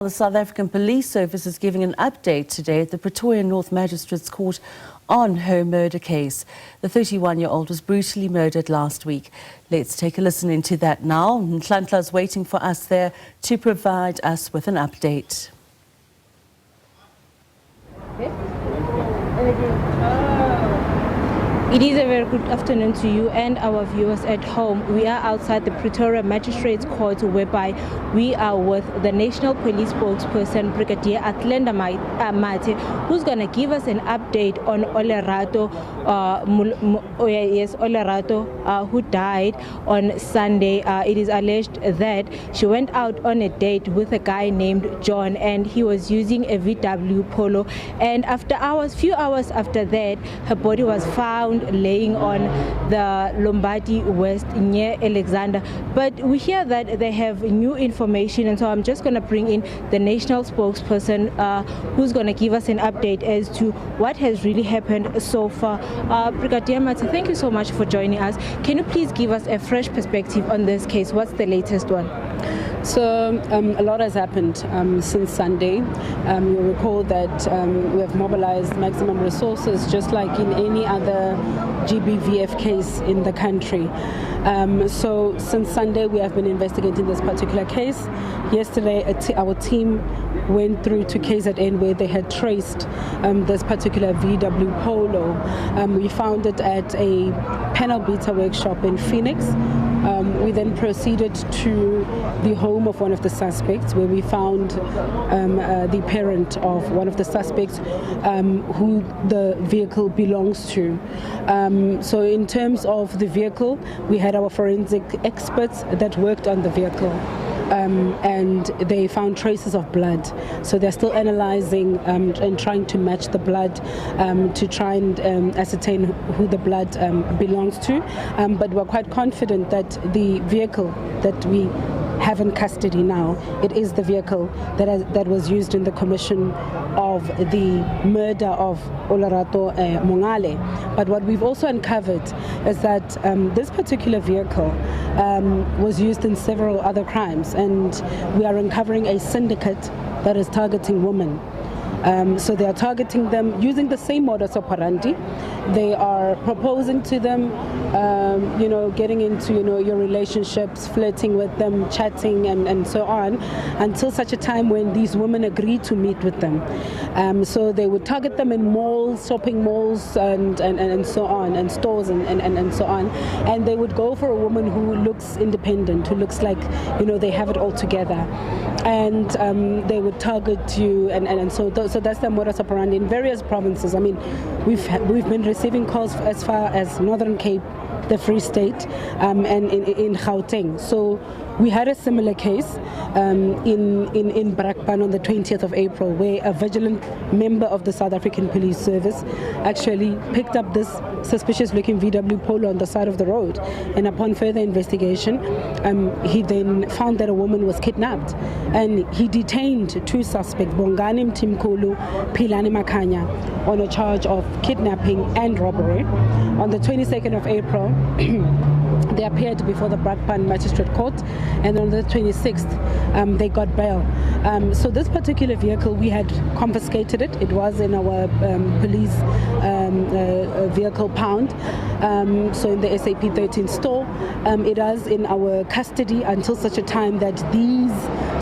The South African Police Service is giving an update today at the Pretoria North Magistrates Court on her murder case. The 31-year-old was brutally murdered last week. Let's take a listen into that now. Nhlanhla is waiting for us there to provide us with an update. It is a very good afternoon to you and our viewers at home. We are outside the Pretoria Magistrates Court, whereby we are with the National Police spokesperson, Brigadier Atlenda Mate, who's going to give us an update on Olorato, who died on Sunday. It is alleged that she went out on a date with a guy named John, and he was using a VW Polo. And after few hours after that, her body was found laying on the Lombardy West near Alexander. But we hear that they have new information, and so I'm just going to bring in the national spokesperson who's going to give us an update as to what has really happened so far. Brigadier Mate, thank you so much for joining us. Can you please give us a fresh perspective on this case? What's the latest one? So a lot has happened since Sunday. You'll recall that we have mobilized maximum resources, just like in any other GBVF case in the country. So since Sunday, we have been investigating this particular case. Yesterday, our team went through to KZN, where they had traced this particular VW Polo. We found it at a panel beta workshop in Phoenix. We then proceeded to the home of one of the suspects, where we found the parent of one of the suspects who the vehicle belongs to. So in terms of the vehicle, we had our forensic experts that worked on the vehicle. And they found traces of blood. So they're still analyzing and trying to match the blood to try and ascertain who the blood belongs to. But we're quite confident that the vehicle that we have in custody now, it is the vehicle that was used in the commission of the murder of Olorato Mongale. But what we've also uncovered is that this particular vehicle was used in several other crimes, and we are uncovering a syndicate that is targeting women. So they are targeting them using the same modus operandi. They are proposing to them, getting into, your relationships, flirting with them, chatting and so on, until such a time when these women agree to meet with them. So they would target them in malls, shopping malls, and so on, and stores and so on. And they would go for a woman who looks independent, who looks like, they have it all together. And they would target you, and so that's the modus operandi in various provinces. I mean, we've been receiving calls as far as Northern Cape, the Free State, and in Gauteng. So we had a similar case in Brakpan on the 20th of April, where a vigilant member of the South African Police Service actually picked up this suspicious-looking VW Polo on the side of the road. And upon further investigation, he then found that a woman was kidnapped. And he detained two suspects, Bongani Mtimkulu, Pilani Makanya, on a charge of kidnapping and robbery. On the 22nd of April, they appeared before the Brakpan Magistrate Court, and on the 26th, they got bail. So this particular vehicle, we had confiscated it. It was in our police vehicle pound, so in the SAP 13 store. It is in our custody until such a time that these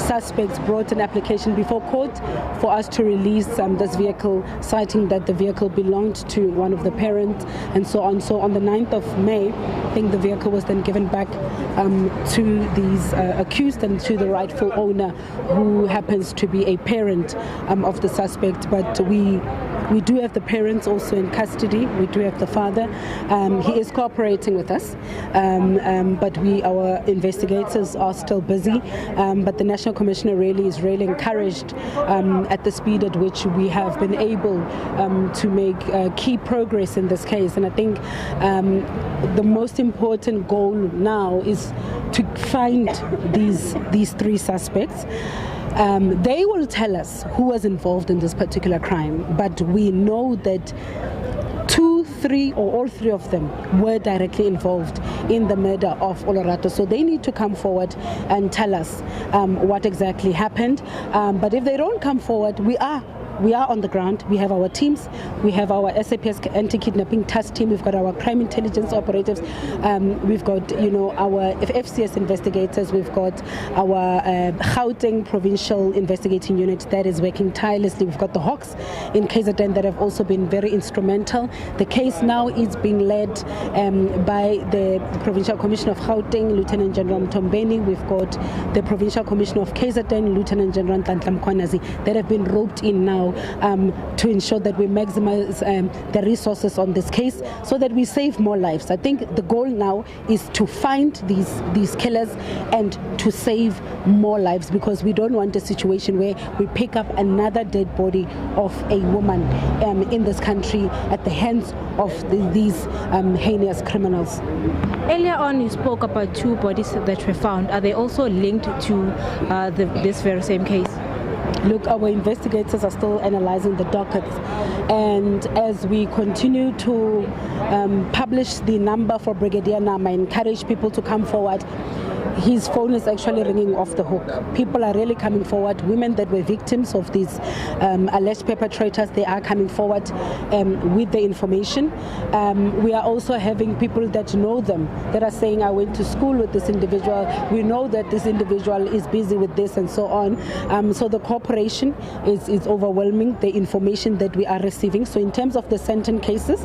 suspects brought an application before court for us to release this vehicle, citing that the vehicle belonged to one of the parents and so on. So on the 9th of May, I think the vehicle was then given back to these accused and to the rightful owner, who happens to be a parent of the suspect. But we do have the parents also in custody. We do have the father. He is cooperating with us, but our investigators are still busy. But the National Commissioner is really encouraged at the speed at which we have been able to make key progress in this case. And I think the most important goal now is to find these three suspects. They will tell us who was involved in this particular crime, but we know that 3 or all 3 of them were directly involved in the murder of Olorato. So they need to come forward and tell us what exactly happened. But if they don't come forward, we are on the ground. We have our teams. We have our SAPS anti-kidnapping task team. We've got our crime intelligence operatives. We've got, our FCS investigators. We've got our Gauteng provincial investigating unit that is working tirelessly. We've got the Hawks in KZN that have also been very instrumental. The case now is being led by the Provincial Commissioner of Gauteng, Lieutenant General Mtombeni. We've got the Provincial Commissioner of KZN, Lieutenant General Ntantla Mkhwanazi, that have been roped in now to ensure that we maximize the resources on this case so that we save more lives. I think the goal now is to find these killers and to save more lives, because we don't want a situation where we pick up another dead body of a woman in this country at the hands of these heinous criminals. Earlier on, you spoke about 2 bodies that were found. Are they also linked to this very same case? Look, our investigators are still analyzing the dockets, and as we continue to publish the number for Brigadier Nama, encourage people to come forward. His phone is actually ringing off the hook. People are really coming forward. Women that were victims of these alleged perpetrators, they are coming forward with the information. We are also having people that know them, that are saying, I went to school with this individual. We know that this individual is busy with this and so on. So the cooperation is overwhelming, the information that we are receiving. So in terms of the sentence cases,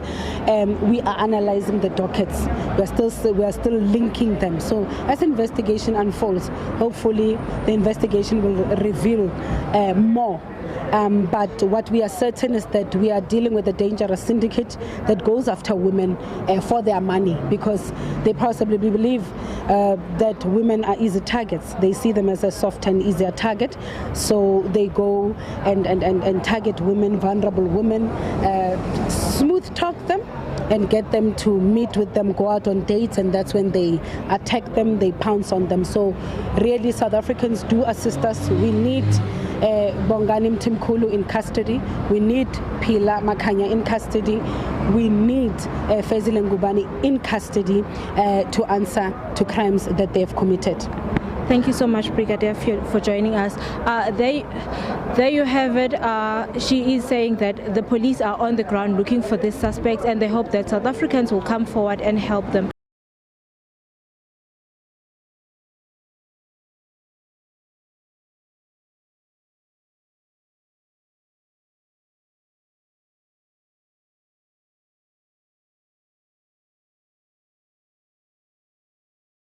we are analyzing the dockets. We are still linking them. So as investigation unfolds, hopefully the investigation will reveal more. But what we are certain is that we are dealing with a dangerous syndicate that goes after women for their money, because they possibly believe that women are easy targets. They see them as a soft and easier target. So they go and target women, vulnerable women, smooth talk them, and get them to meet with them, go out on dates, and that's when they attack them, they pounce on them. So really, South Africans do assist us. We need Bongani Mtimkhulu in custody. We need Pila Makanya in custody. We need Fezile Ngubane in custody to answer to crimes that they have committed. Thank you so much, Brigadier, for joining us. There you have it. She is saying that the police are on the ground looking for these suspects, and they hope that South Africans will come forward and help them.